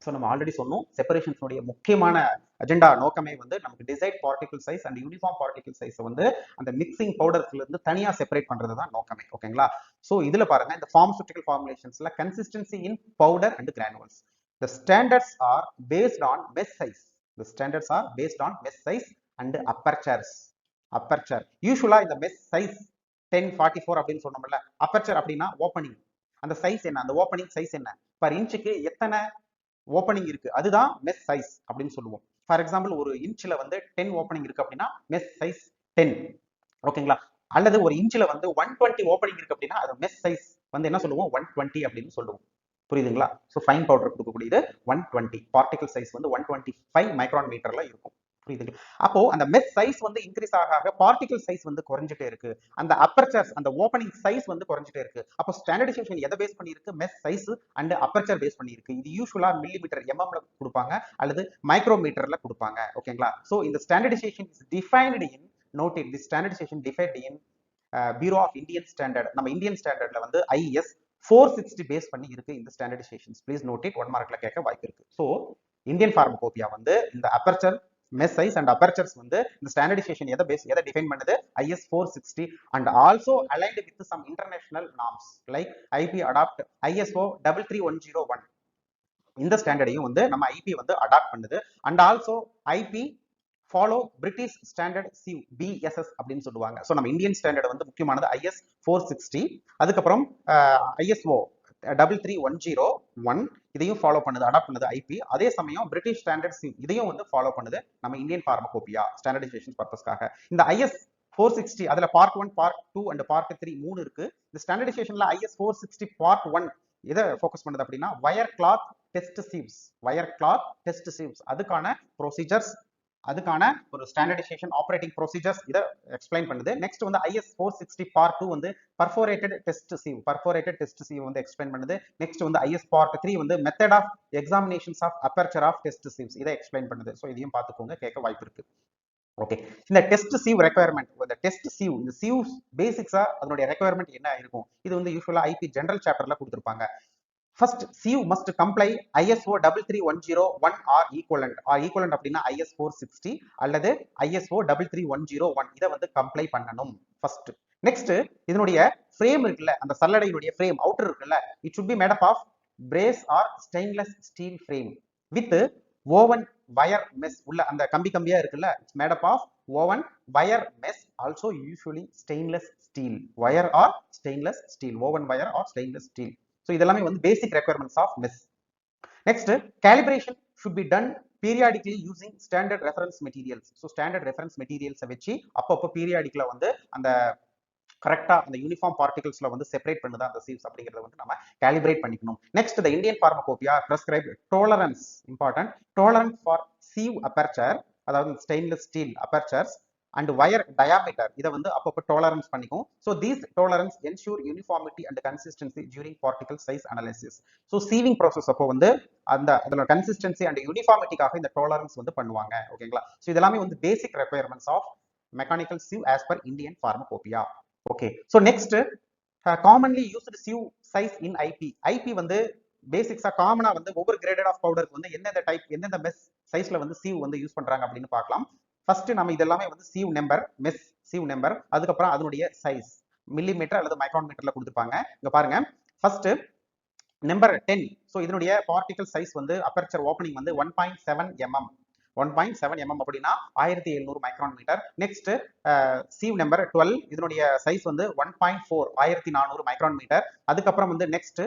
So நம்ம already சொன்னோம், செப்பரேஷன்ஸோடைய முக்கியமான agenda நோக்கமே வந்து நமக்கு decide particle size and uniform particle சைஸை வந்து அந்த மிக்சிங் பவுடர்ஸ்ல இருந்து தனியா செப்பரேட் பண்றது தான் நோக்கமே. ஓகேங்களா. ஸோ இதுல பாருங்க, இந்த pharmaceutical formulations consistency in powder and granules. The standards are based on mesh size. The standards are based on mesh size and apertures. யூசுவலா இந்த mesh size 10, 44 அப்படின்னு சொன்னோம்ல. அப்பர்ச்சர் அப்படின்னா ஓப்பனிங். அந்த சைஸ் என்ன, அந்த ஓப்பனிங் சைஸ் என்ன, பர் இன்ச்சுக்கு எத்தனை ஓப்பனிங் இருக்கு, அதுதான் மெஸ் சைஸ் அப்படின்னு சொல்லுவோம். ஃபார் எக்ஸாம்பிள், ஒரு இன்ச்சில் வந்து 10 ஓப்பனிங் இருக்கு அப்படின்னா மெஸ் சைஸ் 10. ஓகேங்களா. அல்லது ஒரு இன்ச்சில் வந்து 120 ஓப்பனிங் இருக்கு அப்படின்னா அது மெஸ் சைஸ் வந்து என்ன சொல்லுவோம், 120 அப்படின்னு சொல்லுவோம். புரியுதுங்களா. ஸோ ஃபைன் பவுடர் கொடுக்கக்கூடியது 120, பார்ட்டிகல் சைஸ் வந்து 125 மைக்ரான் மீட்டர்ல இருக்கும். புரியுது. அப்போ அந்த மெஸ் சைஸ் வந்து இன்க்ரீஸ் ஆக பார்ட்டிகல் சைஸ் வந்து குறைஞ்சிட்டே இருக்கு. அந்த அப்பர்ச்சர்ஸ், அந்த ஓப்பனிங் சைஸ் வந்து குறைஞ்சிட்டே இருக்கு. அப்போ ஸ்டாண்டர்டைசேஷன் எதை பேஸ் பண்ணி இருக்கு, mesh size and aperture base பண்ணி இருக்கு. இது யூசுவலா மில்லிமீட்டர் எம்எம்ல கொடுப்பாங்க அல்லது மைக்ரோமீட்டர்ல கொடுப்பாங்க. ஓகேங்களா. ஸோ இந்த standardization is defined in, note it, this standardization defined in bureau of Indian standard. நம்ம இந்தியன் ஸ்டாண்டர்ட்ல வந்து IS 460 பேஸ் பண்ணி இருக்கு இந்த ஸ்டாண்டர்டைசேஷன்ஸ். ப்ளீஸ் நோட் இட், 1 மார்க்ல கேட்க வாய்ப்பு இருக்கு. ஸோ இந்தியன் ஃபார்மகோபியா வந்து இந்த aperture, mesh size and apertures வந்து இந்த ஸ்டாண்டர்டைசேஷன் எதை டிஃபைன் பண்ணுது, IS 460 and also aligned with some international norms like IP adopt ISO 33101. இந்த ஸ்டாண்டர்டையும் வந்து நம்ம IP வந்து அடாப்ட் பண்ணுது. and also IP follow British standard SIV BSS அப்படின்னு சொல்லுவாங்க. ஸோ நம்ம இந்தியன் ஸ்டாண்டர்ட் வந்து முக்கியமானது IS 460, அதுக்கப்புறம் ISO 33101 இதையும் ஃபாலோ பண்ணுது, அடாப்ட் பண்ணுது IP. அதே சமயம் பிரிட்டிஷ் ஸ்டாண்டர்ட் SIV இதையும் வந்து ஃபாலோ பண்ணுது நம்ம இந்தியன் ஃபார்மகோபியா ஸ்டாண்டர்டைசேஷன் பர்பஸ்க்காக. இந்த IS 460 அதுல பார்ட் 1, பார்ட் 2 அண்ட் பார்ட் 3 3 இருக்கு. இந்த ஸ்டாண்டர்டைசேஷன்ல IS 460 பார்ட் 1 எதை ஃபோக்கஸ் பண்ணுது அப்படின்னா வயர் கிளாத் டெஸ்ட் சீவ்ஸ், அதுக்கான ப்ரொசீஜர்ஸ், அதுக்கான ஒரு ஸ்டாண்டர்டைசேஷன் ஆப்பரேட்டிங் ப்ரொசீஜர்ஸ் இதை எக்ஸ்பிளைன் பண்ணுது. நெக்ஸ்ட் வந்து IS 460 பார்ட் 2 வந்து பர்ஃபோரேட்டட் டெஸ்ட் சீவ் வந்து எக்ஸ்பிளைன் பண்ணுது. நெக்ஸ்ட் வந்து IS பார்ட் 3 வந்து method of examinations of aperture of test sieves இதை எக்ஸ்பிளைன் பண்ணுது. ஸோ இதையும் பார்த்துக்கோங்க, கேட்க வாய்ப்பு இருக்கு. ஓகே, இந்த டெஸ்ட் சீவ் ரெக்யர்மெண்ட், இந்த டெஸ்ட் சீவ், இந்த சீவ் பேசிக்ஸா அதனுடைய ரெக்யர்மெண்ட் என்ன இருக்கும், இது வந்து யூசுவலா IP ஜெனரல் சாப்டர்ல கொடுத்திருப்பாங்க. First, sieve must comply ISO 33101 or equivalent. அப்படின்னா IS 460 அல்லது ISO 33101 இதை வந்து கம்ப்ளை பண்ணணும் ஃபர்ஸ்ட். நெக்ஸ்ட், இதனுடைய ஃப்ரேம் இருக்குல்ல, அந்த சல்லடையினுடைய ஃப்ரேம் அவுட்டர் இருக்குல்ல, it should be made up of brace or stainless steel frame with woven wire mesh. உள்ள அந்த கம்பியா இருக்குல்ல, it's made up of woven wire mesh, also usually stainless steel, wire or stainless steel, woven wire or stainless steel. So இதெல்லாமே வந்து basic requirements of mesh. Next, calibration should be done periodically using standard reference materials. So standard reference மெட்டீரியல்ஸை வச்சு அப்பப்போ பீரியாடிக்ல வந்து அந்த கரெக்டா அந்த uniform பார்ட்டிகல்ஸ்ல வந்து செப்பரேட் பண்ணுதா அந்த சீவ்ஸ் அப்படிங்கறத வந்து நம்ம கேலிபிரேட் பண்ணிக்கணும். Next, the Indian pharmacopoeia prescribe tolerance, important, tolerance for sieve aperture, அதாவது stainless steel apertures and wire diameter இதை வந்து அப்பப்போ டாலரன்ஸ் பண்ணிக்கும். So these tolerance ensure uniformity and consistency during particle size analysis. So sieving process அப்போ வந்து அதோட consistency and யூனிஃபார்மிட்டிக்காக இந்த tolerance வந்து பண்ணுவாங்க. ஓகேங்களா. ஸோ இதெல்லாமே வந்து basic requirements of mechanical sieve as per Indian pharmacopoeia. Okay, so next, commonly used sieve size in IP வந்து பேசிக்ஸா காமனா வந்து ஒவ்வொரு கிரேடட் ஆஃப் பவுடருக்கு வந்து எந்தெந்த மெஸ் சைஸ்ல வந்து சீவ் வந்து யூஸ் பண்றாங்க அப்படின்னு பார்க்கலாம். ஃபர்ஸ்ட் நம்ம இதெல்லாமே வந்து sieve number, mesh sieve number, அதுக்கப்புறம் அதனுடைய சைஸ் மில்லிமீட்டர் அல்லது மைக்ரான் மீட்டர்ல கொடுத்துருப்பாங்க. இங்க பாருங்க, ஃபர்ஸ்ட் நம்பர் 10. ஸோ இதனுடைய பார்ட்டிகல் சைஸ் வந்து அப்பர்ச்சர் ஓப்பனிங் வந்து 1.7 mm அப்படின்னா 1700 மைக்ரான் மீட்டர். நெக்ஸ்ட், சீவ் நம்பர் 12, இதனுடைய சைஸ் வந்து 1.4 1400 மைக்ரான் மீட்டர். அதுக்கப்புறம் வந்து நெக்ஸ்ட்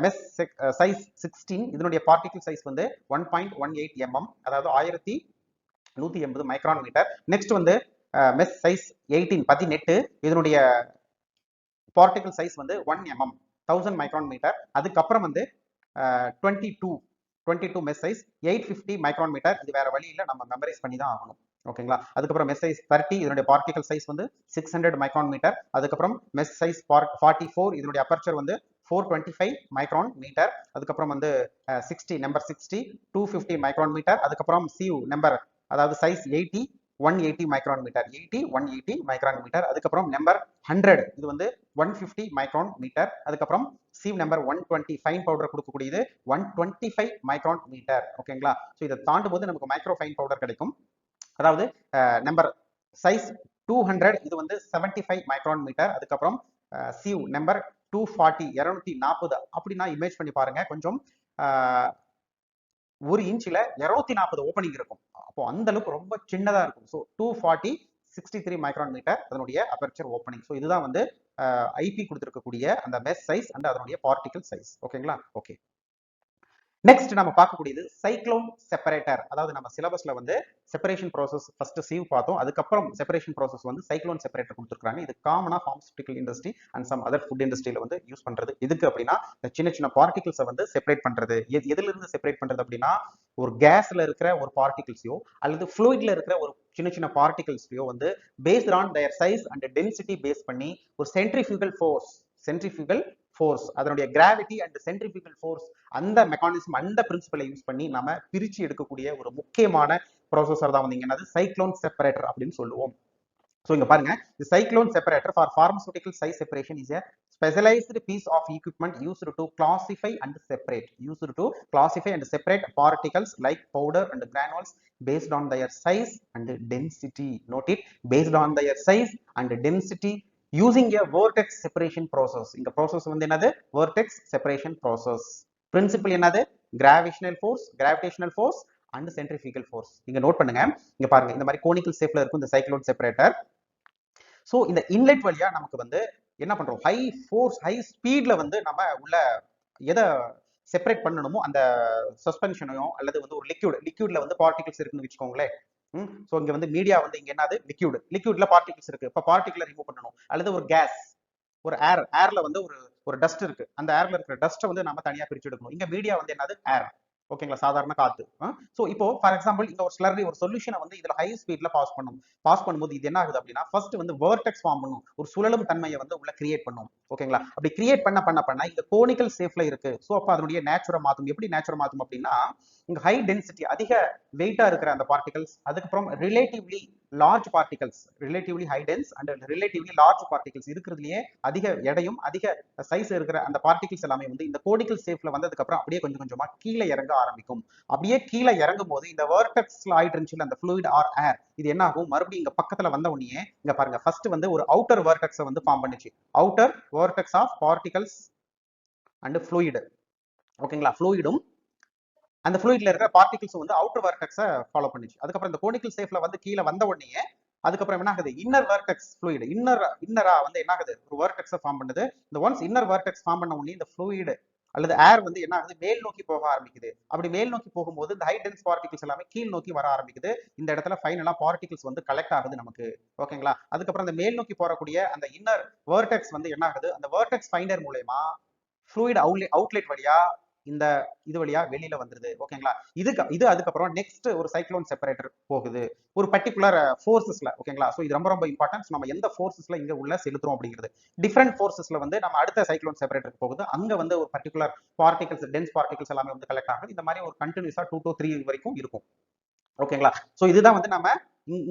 மெஸ் சைஸ் 16 இதனுடைய பார்ட்டிகல் சைஸ் வந்து 1.18 mm, அதாவது 1180 மைக்ரான் மீட்டர். நெக்ஸ்ட் வந்து மெஸ் சைஸ் 18 இதனுடைய பார்ட்டிகல் சைஸ் வந்து 1 mm 1000 மைக்ரான் மீட்டர். அதுக்கப்புறம் வந்து 22 மெஸ் சைஸ் 850 மைக்ரான் மீட்டர். இது வேற வழி இல்லை, நம்ம மெமரைஸ் பண்ணி தான் ஆகணும். ஓகேங்களா. அதுக்கப்புறம் மெஸ் சைஸ் 30 இதனுடைய பார்ட்டிகல் சைஸ் வந்து 600 மைக்ரான் மீட்டர். அதுக்கப்புறம் மெஸ் சைஸ் 44 இதனுடைய அப்பர்ச்சர் வந்து 425 மைக்ரான் மீட்டர். அதுக்கப்புறம் வந்து 60 நம்பர் 60 250 மைக்ரான் மீட்டர். அதுக்கப்புறம் சியூ நம்பர் அதாவது size 80 180 micron metre 180 micron metre. அதுக்கப்புறம் நம்பர் 100 இது வந்து 150 மைக்ரான் மீட்டர். அதுக்கப்புறம் சீவ் நம்பர் 120 ஃபைன் பவுடர் கொடுக்கக்கூடியது 125 மைக்ரான் மீட்டர். ஓகேங்களா. ஸோ இதை தாண்டும் போது நமக்கு மைக்ரோ ஃபைன் பவுடர் கிடைக்கும். அதாவது நம்பர் சைஸ் 200 இது வந்து 75 மைக்ரான் மீட்டர். அதுக்கப்புறம் சீவ் நம்பர் 240 240 அப்படின்னா இமேஜ் பண்ணி பாருங்க. கொஞ்சம் ஒரு இன்ச்சில் 240 ஓப்பனிங் இருக்கும். அப்போ அந்த அளவுக்கு ரொம்ப சின்னதா இருக்கும். ஸோ 240 63 மைக்ரான் மீட்டர் அதனுடைய அபர்ச்சர் ஓப்பனிங். ஸோ இதுதான் வந்து ஐபி கொடுத்துருக்கக்கூடிய அந்த மெஸ் சைஸ் அண்ட் அதனுடைய பார்ட்டிகல் சைஸ். ஓகேங்களா. ஓகே, நெக்ஸ்ட் நம்ம பார்க்கக்கூடியது சைக்ளோன் செப்பரேட்டர். அதாவது நம்ம சிலபஸ்ல வந்து செப்பரேஷன் ப்ராசஸ் ஃபர்ஸ்ட் சீவ் பார்த்தோம். அதுக்கப்புறம் செப்பரேஷன் ப்ராசஸ் வந்து சைக்ளோன் செப்பரேட்டர் கொடுத்துருக்காங்க. இது காமனா pharmaceutical industry and some other food இண்டஸ்ட்ரியில வந்து யூஸ் பண்றது. எதுக்கு அப்படின்னா சின்ன சின்ன பார்ட்டிகல்ஸை வந்து செப்பரேட் பண்றது. எதுல இருந்து செப்பரேட் பண்றது அப்படின்னா ஒரு கேஸ்ல இருக்கிற ஒரு பார்ட்டிகல்ஸையோ அல்லது ஃப்ளூயிட்ல இருக்கிற ஒரு சின்ன சின்ன பார்ட்டிகல்ஸ்லயோ வந்து based on their size and density base பண்ணி ஒரு சென்ட்ரிஃபியூகல் ஃபோர்ஸ் அதனுடைய கிராவிட்டி அண்ட் சென்ட்ரிஃபியூகல் ஃபோர்ஸ் அந்த மெக்கானிசம் அந்த பிரின்சிபலை யூஸ் பண்ணி நம்ம பிரிச்சு எடுக்கக்கூடிய ஒரு முக்கியமான ப்ராசஸர் தான் வந்து என்னது சைக்ளோன் செப்பரேட்டர் அப்படின்னு சொல்லுவோம். ஸோ இங்க பாருங்க, the cyclone separator for pharmaceutical size separation is a specialized piece of equipment used to classify and separate particles like powder and granules based on their size and density. Note it, based on their size and density using a vortex separation process. இந்த process வந்து என்னது vortex separation process. principle என்னது gravitational force and centrifugal force. இங்க note பண்ணுங்க. இங்க பாருங்க, இந்த மாதிரி கோனிக்கல் ஷேப்ல இருக்கும் இந்த சைக்ளோன் செப்பரேட்டர். ஸோ இந்த இன்லெட் வழியா நமக்கு வந்து என்ன பண்றோம், ஹை ஃபோர்ஸ் ஹை ஸ்பீட்ல வந்து நம்ம உள்ள எதை செப்பரேட் பண்ணணுமோ அந்த சஸ்பென்ஷனையும் அல்லது வந்து ஒரு லிக்யூட்ல வந்து பார்ட்டிகல்ஸ் இருக்குன்னு வச்சுக்கோங்களேன். ஸோ இங்க வந்து மீடியா வந்து இங்க என்னது லிக்யூட்ல பார்ட்டிகல்ஸ் இருக்கு. இப்போ பார்ட்டிகலை ரிமூவ் பண்ணணும். அல்லது ஒரு கேஸ் ஒரு ஏர்ல வந்து ஒரு டஸ்ட் இருக்கு. அந்த ஏர்ல இருக்கிற டஸ்ட்டை வந்து நம்ம தனியா பிரிச்சு எடுக்கணும். இங்க மீடியா வந்து என்னது ஏர். ஓகேங்களா, சாதாரண காத்து. ஸோ இப்போ ஃபார் எக்ஸாம்பிள் இந்த ஒரு ஸ்லர்ரி ஒரு சொல்யூஷனை வந்து இதுல ஹை ஸ்பீட்ல பாஸ் பண்ணும்போது இது என்ன ஆகுது அப்படின்னா ஃபர்ஸ்ட் வந்து வேர்டெக்ஸ் ஃபார்ம் பண்ணும், ஒரு சுழலும் தன்மையை வந்து உள்ள கிரியேட் பண்ணும். ஓகேங்களா, அப்படி கிரியேட் பண்ண இந்த கோனிக்கல் ஷேப்ல இருக்கு. ஸோ அப்போ அதனுடைய நேச்சுரை மாத்தும். எப்படி நேச்சுரை மாத்தும் அப்படின்னா இங்க ஹை டென்சிட்டி அதிக வெயிட்டா இருக்கிற அந்த பார்ட்டிகல்ஸ், அதுக்கப்புறம் relatively large particles, relatively high dense and relatively large particles இருக்கிறதுலயே அதிக எடையும் அதிக சைஸ் இருக்கிற அந்த பார்ட்டிகல்ஸ் எல்லாமே வந்து இந்த கோனிக்கல் ஷேப்ல வந்ததுக்கு அப்புறம் அப்படியே கொஞ்சம் கொஞ்சமா கீழே இறங்க ஆரம்பிக்கும். அப்படியே கீழே இறங்கும் போது இந்த வேர்டெக்ஸ்ல ஆயிட்டு இருந்துச்சு அந்த ஃப்ளூயிட் ஆர் ஏர், இது என்ன ஆகும், மறுபடியும் இங்க பக்கத்துல வந்த உடனே இங்க பாருங்க ஃபர்ஸ்ட் வந்து ஒரு அவுட்டர் வேர்டெக்ஸை வந்து ஃபார்ம் பண்ணிச்சு. Outer vortex of particles and fluid. ஓகேங்களா, ஃப்ளூயிடும் அந்த ஃப்ளூயிட்ல இருக்கிற பார்ட்டிகல்ஸ் வந்து அவுட்டர் வேர்டெக்ஸை ஃபாலோ பண்ணிச்சு. அதுக்கப்புறம் இந்த கோனிக்கல் ஷேப்ல வந்து கீழே வந்த உடனே அதுக்கப்புறம் என்ன ஆகுது, இன்னர் வேர்டெக்ஸ் ஃப்ளூயிட் இன்னரா வந்து என்ன ஆகுது ஒரு வேர்டெக்ஸை ஃபார்ம் பண்ணுது. இந்த ஒன்ஸ் இன்னர் வேர்டெக்ஸ் ஃபார்ம் பண்ண உடனே இந்த ஃப்ளூயிட் அல்லது ஏர் வந்து என்ன ஆகுது மேல் நோக்கி போக ஆரம்பிக்குது. அப்படி மேல் நோக்கி போகும்போது இந்த ஹை டென்ஸ் பார்ட்டிகல்ஸ் எல்லாமே கீழ் நோக்கி வர ஆரம்பிக்குது. இந்த இடத்துல ஃபைனலா பார்ட்டிகல்ஸ் வந்து கலெக்ட் ஆகுது நமக்கு. ஓகேங்களா, அதுக்கப்புறம் அந்த மேல் நோக்கி போறக்கூடிய அந்த இன்னர் வேர்டெக்ஸ் வந்து என்ன ஆகுது, அந்த வேர்டெக்ஸ் ஃபைண்டர் மூலமா ஃப்ளூயிட் அவுட்லெட் வழியா இந்த இது வழியா வெளியில வந்துருது. ஓகேங்களா, இது அதுக்கப்புறம் நெக்ஸ்ட் ஒரு சைக்ளோன் செப்பரேட்டர் போகுது ஒரு பர்டிகுலர் ஃபோர்ஸஸ்ல. ஓகேங்களா, சோ இது ரொம்ப ரொம்ப இம்பார்ட்டன்ஸ். நம்ம எந்த ஃபோர்ஸஸ்ல இங்க உள்ள செலுத்துறோம் அப்படிங்கிறது டிஃபரெண்ட் ஃபோர்ஸஸ்ல வந்து நம்ம அடுத்த சைக்ளோன் செப்பரேட்டருக்கு போகுது. அங்க வந்து ஒரு பர்டிகுலர் பார்ட்டிகல்ஸ் டென்ஸ் பார்ட்டிகல்ஸ் எல்லாமே வந்து கலெக்ட் ஆகுது. இந்த மாதிரி ஒரு கண்டினியூஸா 2 to 3 வரைக்கும் இருக்கும். ஓகேங்களா, சோ இதுதான் வந்து நம்ம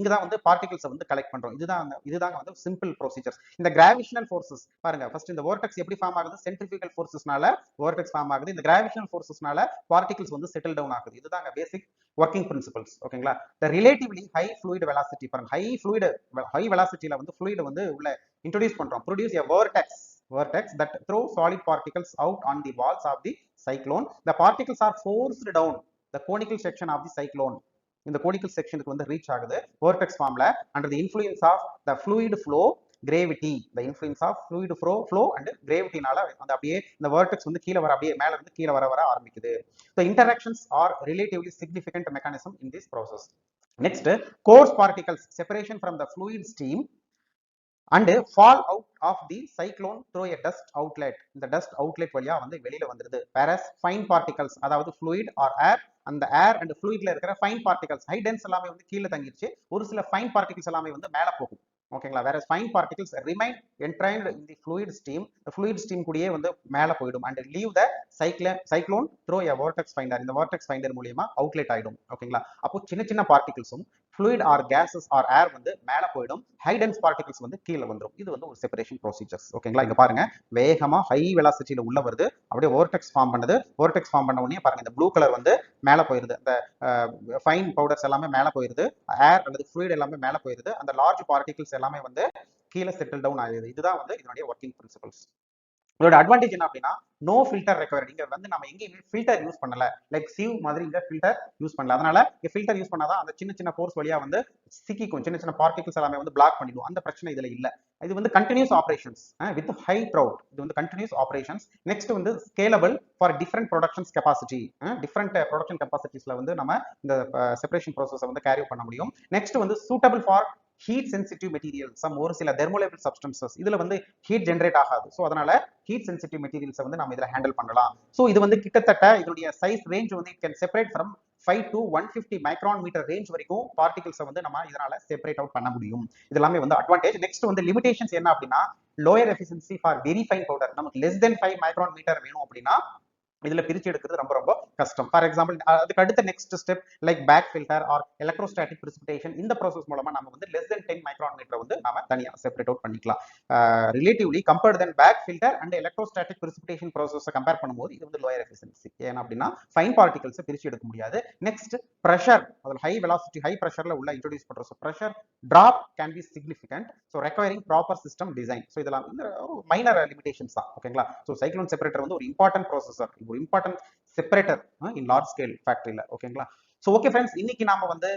இங்கதான் வந்து பார்ட்டிகல்ஸ் வந்து கலெக்ட் பண்றோம். இதுதாங்க வந்து சிம்பிள் ப்ரொசீஜர்ஸ். இந்த கிராவிஷனல் ஃபோர்சஸ் பாருங்க, ஃபர்ஸ்ட் இந்த வோர்டெக்ஸ் எப்படி ஃபார்ம் ஆகுது, சென்ட்ரிஃபியூகல் ஃபோர்சஸ்னால வோர்டெக்ஸ் ஃபார்ம் ஆகுது. இந்த கிராவிஷனல் ஃபோர்சஸ்னால பார்ட்டிகல்ஸ் வந்து செட்டில் டவுன் ஆகுது. இதுதாங்க பேசிக் ஒர்க்கிங் பிரின்சிபல்ஸ். ஓகேங்களா, the relatively high fluid velocity பாருங்க, ஹை வெலாசிட்டில வந்து fluid வந்து உள்ள இன்ட்ரோடியூஸ் பண்றோம். produce a vortex that throw solid particles out on the walls of the cyclone. The particles are forced down the conical section of the cyclone. இந்த conical செக்ஷனுக்கு வந்து reach ஆகுது vortex ஃபார்ம்ல under the influence of the fluid flow gravity, the influence of fluid flow and கிரேவிட்டினால அந்த அப்படியே இந்த vertex வந்து கீழே வர அப்படியே மேல இருந்து கீழே வர ஆரம்பிக்குது. The interactions are relatively significant mechanism in this process. Next, coarse particles separation from the fluid stream and fall out of the cyclone through a dust outlet. இந்த dust outlet வழியா வந்து வெளியில வந்துருது. Whereas fine particles, அதாவது fluid or air, அந்த ஏர் and ஃப்ளூயிட்ல இருக்கிற fine particles, high tense எல்லாமே வந்து கீழே தங்கிடுச்சு, ஒரு சில ஃபைன் பார்ட்டிகல்ஸ் எல்லாமே வந்து மேலே போகும். ஓகேங்களா? வேற fine particles remain entrained in the fluid stream கூடயே வந்து மேலே போயிடும் and leave the cyclone through a vortex finder. இந்த வர்டெக்ஸ் ஃபைண்டர் மூலியமா அவுட்லெட் ஆயிடும். ஓகேங்களா? அப்போ சின்ன சின்ன பார்ட்டிகல்ஸும் fluid or gases or air வந்து மேலே போயிடும், ஹை டென்ஸ் பார்ட்டிகல்ஸ் வந்து கீழே வந்துடும். இது வந்து ஒரு செப்பரேஷன் ப்ரொசீஜர்ஸ். ஓகேங்களா? இங்க பாருங்க, வேகமா ஹை வெலாசிட்டியில உள்ள வருது, அப்படியே வர்டெக்ஸ் ஃபார்ம் பண்ணுது. வர்டெக்ஸ் ஃபார்ம் பண்ண உடனே பாருங்க இந்த ப்ளூ கலர் வந்து மேலே போயிருது, அந்த ஃபைன் பவுடர்ஸ் எல்லாமே மேலே போயிருது, ஏர் அல்லது ஃப்ளூயிட் எல்லாமே மேலே போயிருது, அந்த லார்ஜ் பார்ட்டிகல்ஸ் எல்லாமே வந்து கீழே செட்டில் டவுன் ஆகுது. இதுதான் வந்து இதனுடைய ஒர்க்கிங் பிரின்சிபல்ஸ். இதோட அட்வான்டேஜ் என்ன அப்படின்னா, நோ ஃபில்டர் ரெக்வயர்ட். இங்க வந்து நம்ம எங்கேயுமே ஃபில்டர் யூஸ் பண்ணல, லைக் சீவ் மாதிரி இங்க ஃபில்டர் யூஸ் பண்ணல. அதனால இங்க ஃபில்டர் யூஸ் பண்ணாதான் அந்த சின்ன சின்ன போர்ஸ் வழியா வந்து சிக்கிக்கும், சின்ன சின்ன பார்ட்டிகல்ஸ் எல்லாமே வந்து பிளாக் பண்ணிடும். அந்த பிரச்சனை இதுல இல்ல. இது வந்து continuous operations with high throughput. இது வந்து கண்டினியூஸ் ஆபரேஷன்ஸ். நெக்ஸ்ட் வந்து scalable for different productions capacity. Different production கெபாசிட்டிஸ்ல வந்து நம்ம இந்த செப்பரேஷன் ப்ராசஸை வந்து கேரி பண்ண முடியும். நெக்ஸ்ட் வந்து suitable for heat sensitive material. ஒரு சில தெர்மோலேபிள் சப்ஸ்டன்சஸ் இதுல வந்து ஹீட் ஜெனரேட் ஆகாது. ஸோ அதனால ஹீட் சென்சிட்டிவ் மெட்டீரியல்ஸை வந்து நம்ம இதில் ஹேண்டில் பண்ணலாம். ஸோ இது வந்து கிட்டத்தட்ட இதனுடைய சைஸ் ரேஞ்ச் வந்து it can separate from 5 to 150 micron metre range வரைக்கும் பார்ட்டிகல்ஸை வந்து நம்ம இதனால செப்பரேட் அவுட் பண்ண முடியும். இது எல்லாமே வந்து அட்வான்டேஜ். நெக்ஸ்ட் வந்து லிமிடேஷன்ஸ் என்ன அப்படின்னா, lower efficiency for very fine powder. நமக்கு லெஸ் தென் 5 மைக்ரான் மீட்டர் வேணும் அப்படின்னா இதுல பிரிச்சு எடுக்கிறது ரொம்ப ரொம்ப கஷ்டம். ஃபார் எக்ஸாம்பிள், அதுக்கு அடுத்த next step like bag filter or electrostatic precipitation, இந்த ப்ராசஸ் மூலமா நம்ம வந்து லெஸ் தென் 10 மைக்ரான் மீட்டர் வந்து நாம தனியா செப்பரேட் அவுட் பண்ணிக்கலாம். Relatively compared than bag filter and electrostatic precipitation process compare பண்ணும்போது இது வந்து லோயர் எஃபிஷியன்சி. ஏன்னா அப்படின்னா ஃபைன் பார்ட்டிகல்ஸ் பிரிச்சு எடுக்க முடியாது. நெக்ஸ்ட் பிரஷர், அதில் ஹை வெலாசிட்டி ஹை பிரஷர்ல உள்ள இன்ட்ரோடியூஸ் பண்றோம். So pressure drop can be significant. So requiring proper system design. So இதெல்லாம் இந்த மைனர் லிமிடேஷன்ஸ் தான். ஓகேங்களா? ஸோ சைக்ளோன் செப்பரேட்டர் வந்து ஒரு இம்பார்ட்டன்ட் ப்ராசஸர், ஒரு important separator in large scale ஃபேக்டரியில. ஓகேங்களா? ஸோ ஓகே ஃப்ரெண்ட்ஸ், இன்னைக்கு நாம வந்து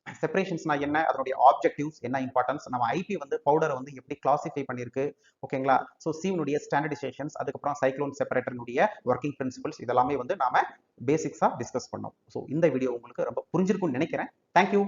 செப்பரேஷன்ஸ்னா என்ன, அதனுடைய ஆப்ஜெக்டிவ்ஸ் என்ன, இம்பார்ட்டன்ஸ், நம்ம ஐபி வந்து பவுடரை வந்து எப்படி கிளாசிஃபை பண்ணிருக்கு. ஓகேங்களா? ஸோ சீவனுடைய ஸ்டாண்டர்டைசேஷன்ஸ், அதுக்கப்புறம் சைக்ளோன் செப்பரேட்டருடைய ஒர்க்கிங் பிரின்சிபல்ஸ், இதெல்லாமே வந்து நாம பேசிக்ஸா டிஸ்கஸ் பண்ணோம். ஸோ இந்த வீடியோ உங்களுக்கு ரொம்ப புரிஞ்சிருக்கும்னு நினைக்கிறேன். தேங்க்யூ.